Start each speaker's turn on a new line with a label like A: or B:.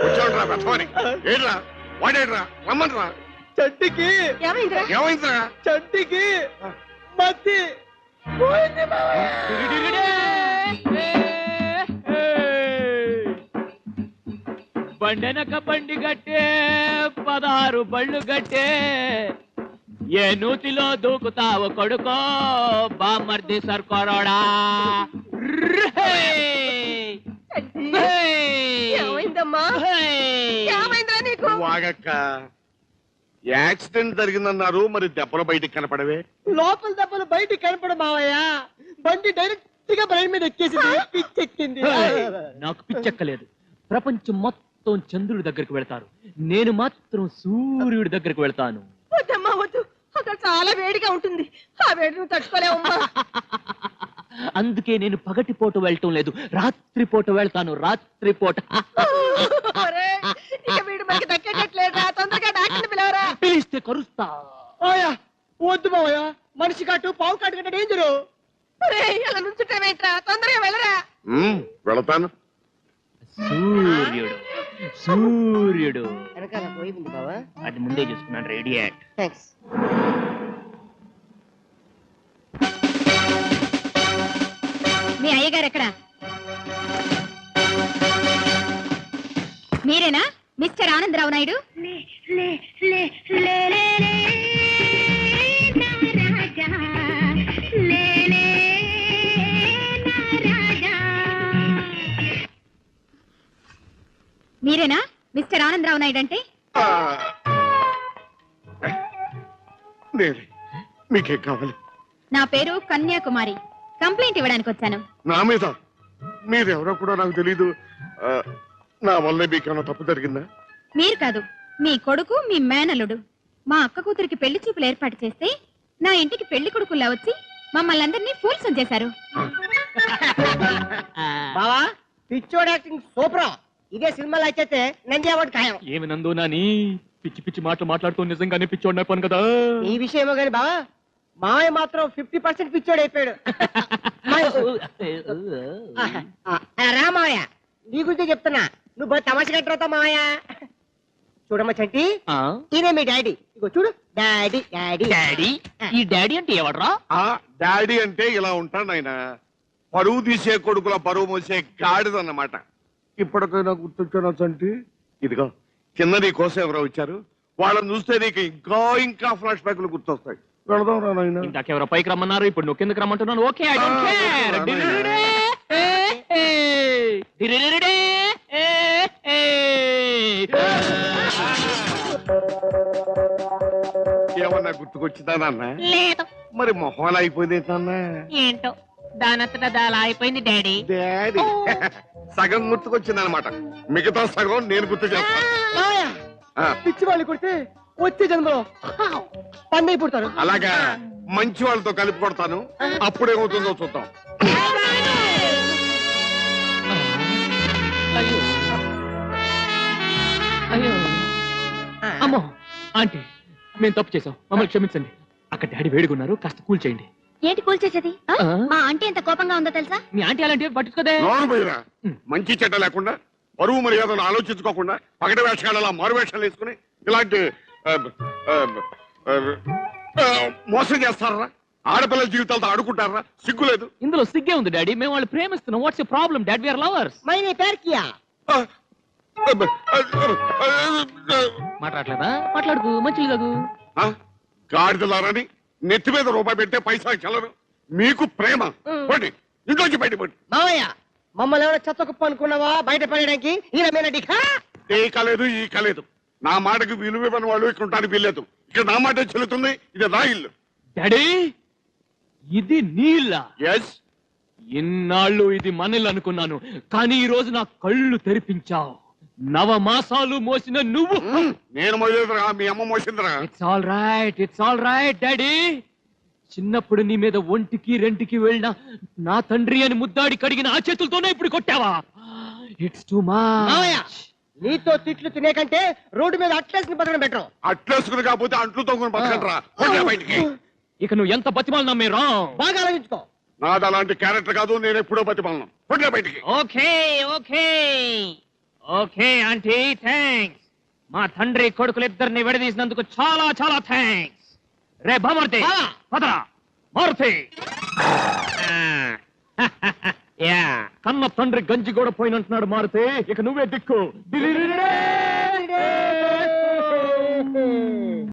A: కూర్చోండిరా పెద్దవారి. ఏడ్రా వాడేడ్రా రమ్మన్రా.
B: చంటికి
A: ఏమైందిరా?
B: చంటికి మత్తి పోయింది
C: బండెనక బండి గట్టే 16 బళ్ళు గట్టే ఏ నూతిలో దూకుతావు కొడుకో బామర్ది సర్కోరోడా.
A: వాగక్క యాక్సిడెంట్ జరిగిందన్నారు, మరి దెబ్బలు బయటికి కనపడవే?
B: లోపల దెబ్బలు బయటికి కనపడు మావయ్య. బండి డైరెక్ట్ గా బ్రెయిన్ మీద ఎక్కేసింది, పిచ్చెక్కింది.
C: నాకు పిచ్చెక్కలేదు. ప్రపంచం మొత్తం చంద్రుడి దగ్గరికి వెళ్తారు, నేను మాత్రం సూర్యుడి దగ్గరికి వెళ్తాను.
D: వద్దమ్మా వద్దు, అక్కడ చాలా వేడిగా ఉంటుంది, ఆ వేడిని తట్టుకోలేవమ్మా.
C: అందుకే నేను పగటిపూట వెళ్ళటం లేదు, రాత్రిపూట వెళ్తాను. రాత్రిపూట
D: వీడు మనకి దక్కేటట్లేదా? తొందరగా డాక్టర్ని పిలవరా.
C: పిలిస్తే కరుస్తా.
B: వద్దు మావయ్య, మనిషి కాటు పావు కాటు కంటే డేంజరు.
D: అలా నుంచుంటావేంట్రా, తొందరగా వెళ్ళరా.
A: వెళతాను.
C: సూర్యుడు సూర్యుడు
B: వెనకాల పోయింది బావా,
C: అది ముందే చూసుకున్నాను. రేడియేట్.
B: థాంక్స్.
E: మీ అయ్యగారు ఎక్కడ? మీరేనా మిస్టర్ ఆనందరావు నాయుడు? మీరేనా మిస్టర్ ఆనందరావు నాయుడు అంటే?
A: మీకేం కావాలి?
E: నా పేరు కన్యాకుమారి. కంప్లైంట్ ఇవ్వడానికి వచ్చాను.
A: నా మీద? మీరెవరో కూడా నాకు తెలీదు. నా వల్లే మీకేమైనా తప్పు జరిగిందా?
E: మీరు కాదు, మీ కొడుకు, మీ మేనల్లుడు మా అక్క కూతురికి పెళ్లి చూపులు ఏర్పాటు చేస్తే నా ఇంటికి పెళ్లి కొడుకుల్లా వచ్చి మమ్మల్ని అందరినీ ఫూల్స్ చేశారు.
B: బావా, పిచ్చోడ్ యాక్టింగ్ సూపర్. ఇదే సినిమాలో అయితే నంది అవార్డు ఖాయం.
C: ఏమి నందు నాని పిచ్చి పిచ్చి మాటలు మాట్లాడుతూ నిజంగానే పిచ్చోడిని అయిపోను కదా.
B: ఈ విషయమో గాని బావా, మావయ్య మాత్రం 50% పిచ్చోడు అయిపోయాడు. రా మావయ్య, నీ గురించి చెప్తున్నా, నువ్వు తమాషా కట్టరా మావయ్య. చూడమ్మా చంటి, ఈయనే మీ డాడీ. ఇగో చూడు, డాడీ డాడీ
C: డాడీ. ఈ డాడీ అంటే ఎవడరా?
A: డాడీ అంటే ఇలా ఉంటాడు ఆయన. పరువు తీసే కొడుకుల పరువు మోసే గాడిదన్నమాట. ఇప్పటికైనా గుర్తొచ్చాను చంటి. ఇదిగో కింద నీ కోసం ఎవరో వచ్చారు, వాళ్ళని చూస్తే నీకు ఇంకా ఇంకా ఫ్లాష్ బ్యాక్లు గుర్తొస్తాయి. వెళదాం రా నాయన.
C: ఇందాకెవరో పైకి రమ్మన్నారు, ఇప్పుడు నువ్వు కిందకి రమ్మంటున్నాను. Okay, I don't care.
A: ఏమన్నా గుర్తుకొచ్చిందా నాన్న?
C: లేదు.
A: మరి మొహం అయిపోయింది నాన్న.
C: ఏంటో దానంతటా అలా అయిపోయింది డాడీ.
A: డాడీ సగం గుర్తుకొచ్చిందనమాట, మిగతా సగం నేను గుర్తు చేస్తాను.
B: పిచ్చి వాళ్ళు కొడితే వచ్చే జన్మలో పండై పుడతారు.
A: అలాగా మంచి వాళ్ళతో కలిపి కొడతాను, అప్పుడేమవుతుందో చూద్దాం.
C: అయ్యో అయ్యో అమ్మో ఆంటీ, మేము తప్పు చేసాం, మమ్మల్ని క్షమించండి. అక్కడ డాడీ వేడుకున్నారు, కాస్త కూల్ చేయండి.
E: ఏంటి కూల్ చేసేది? మా ఆంటీ ఎంత కోపంగా ఉందో తెలుసా?
C: మీ ఆంటీ అలాంటివి పట్టించుకోదే.
A: మంచి చెడ్డ లేకుండా, పరువు మర్యాదను ఆలోచించుకోకుండా పగటి వేషాలు మారు వేషాలు వేసుకుని ఇలాంటి మోసం చేస్తారా? ఆడపిల్లల జీవితాలతో ఆడుకుంటారా? సిగ్గులేదు.
C: ఇందులో సిగ్గే ఉంది డాడీ, మేము వాళ్ళు ప్రేమిస్తున్నాం. What's your problem dad? We are lovers.
B: మైనే పేరు కియా.
C: మాట్లాడలేదా? మాట్లాడుకు, మంచిది కాదు.
A: గాడిదలారని నెత్తి మీద రూపాయి పెట్టే పైసా చల్లరు. మీకు ప్రేమ పడి ఇంట్లోంచి బయట పడి.
B: మావయ్య, మమ్మల్ని ఎవరో చెత్త కుప్ప అనుకున్నావా బయట పడడానికి?
A: ఏ కలేదు ఈ కలేదు. నా మాటకి విలువ ఇవ్వని వాళ్ళు ఇక్కడ ఉంటానికి వీల్లేదు. ఇక్కడ నా మాట చెల్లుతుంది. ఇది నా ఇల్లు.
C: డాడీ, ఇది నీళ్ళ?
A: ఎస్.
C: ఇన్నాళ్ళు ఇది మనల్ని అనుకున్నాను, కానీ ఈ రోజు నా కళ్ళు తెరిపించావు. 9 మాసాలు మోసిన నువ్వు.
A: నేను మోయలేదురా, మీ అమ్మ మోసిందిరా.
C: It's all right daddy. చిన్నప్పుడు నీ మీద ఒంటికి రెంటికి వెళ్ళిన నా తండ్రి అని ముద్దాడి కడిగిన ఆ చేతులతోనే ఇప్పుడు కొట్టావా? It's too much.
B: నీతో తిట్లు తినే కంటే రోడ్డు మీద అట్లేసుకుని బతకడం బెటర్.
A: అట్లేసుకుని కాకపోతే అంట్లు తోగుని బతకండిరా. బయటికి
C: ఇక నువ్వు ఎంత బతిమాలు నమ్మేరా?
B: బాగా ఆలోచించుకో.
A: నాది అలాంటి క్యారెక్టర్ కాదు, నేను ఎప్పుడో బతిమాలను. బయటికి.
C: Okay okay okay aunty thanks. మా తండ్రి కొడుకులిద్దరిని విడదీసినందుకు చాలా చాలా థ్యాంక్స్. రే బామర్తి పదరా మారుతి. కన్న తండ్రి గంజి కూడా పోయినంటున్నాడు మారుతి. ఇక నువ్వే దిక్కు.